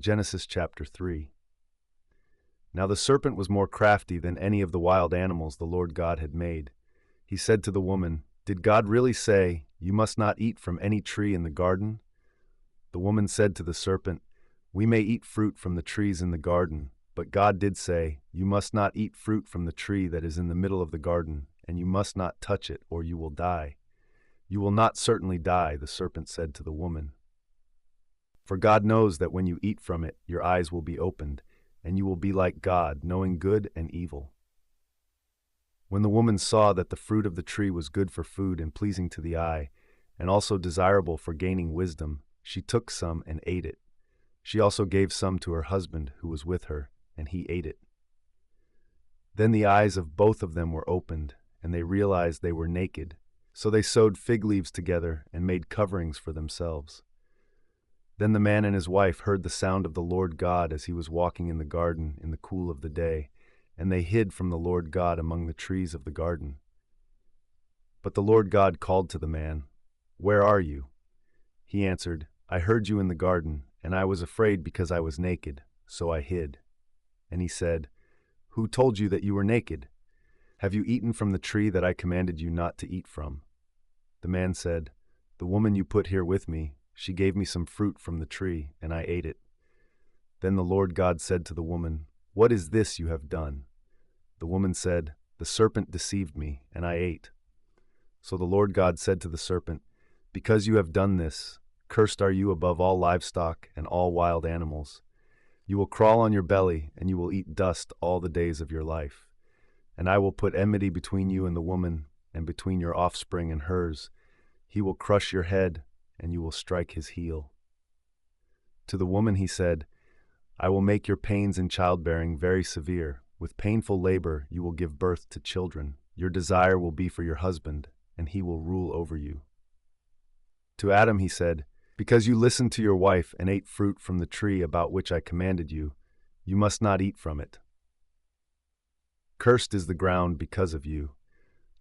Genesis chapter 3. Now the serpent was more crafty than any of the wild animals the Lord God had made. He said to the woman, "Did God really say, 'You must not eat from any tree in the garden'?" The woman said to the serpent, "We may eat fruit from the trees in the garden, but God did say, 'You must not eat fruit from the tree that is in the middle of the garden, and you must not touch it, or you will die.'" "You will not certainly die," the serpent said to the woman. "For God knows that when you eat from it, your eyes will be opened, and you will be like God, knowing good and evil." When the woman saw that the fruit of the tree was good for food and pleasing to the eye, and also desirable for gaining wisdom, she took some and ate it. She also gave some to her husband who was with her, and he ate it. Then the eyes of both of them were opened, and they realized they were naked. So they sewed fig leaves together and made coverings for themselves. Then the man and his wife heard the sound of the Lord God as he was walking in the garden in the cool of the day, and they hid from the Lord God among the trees of the garden. But the Lord God called to the man, "Where are you?" He answered, "I heard you in the garden, and I was afraid because I was naked, so I hid." And he said, "Who told you that you were naked? Have you eaten from the tree that I commanded you not to eat from?" The man said, "The woman you put here with me, she gave me some fruit from the tree, and I ate it." Then the Lord God said to the woman, "What is this you have done?" The woman said, "The serpent deceived me, and I ate." So the Lord God said to the serpent, "Because you have done this, cursed are you above all livestock and all wild animals. You will crawl on your belly, and you will eat dust all the days of your life. And I will put enmity between you and the woman, and between your offspring and hers. He will crush your head, and you will strike his heel." To the woman he said, "I will make your pains in childbearing very severe. With painful labor you will give birth to children. Your desire will be for your husband, and he will rule over you." To Adam he said, "Because you listened to your wife and ate fruit from the tree about which I commanded you, you must not eat from it. Cursed is the ground because of you.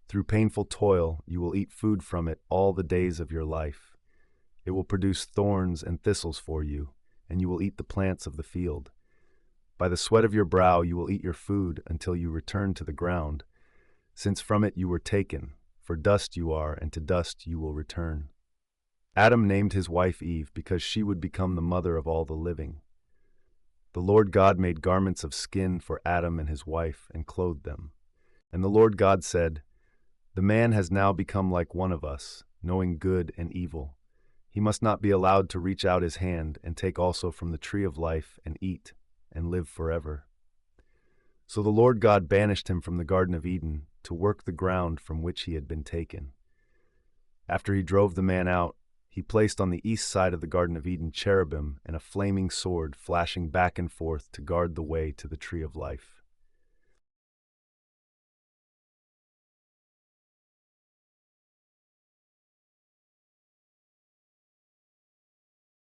Through painful toil you will eat food from it all the days of your life. It will produce thorns and thistles for you, and you will eat the plants of the field. By the sweat of your brow you will eat your food until you return to the ground, since from it you were taken, for dust you are, and to dust you will return." Adam named his wife Eve because she would become the mother of all the living. The Lord God made garments of skin for Adam and his wife and clothed them. And the Lord God said, "The man has now become like one of us, knowing good and evil. He must not be allowed to reach out his hand and take also from the tree of life and eat and live forever." So the Lord God banished him from the Garden of Eden to work the ground from which he had been taken. After he drove the man out, he placed on the east side of the Garden of Eden cherubim and a flaming sword flashing back and forth to guard the way to the tree of life.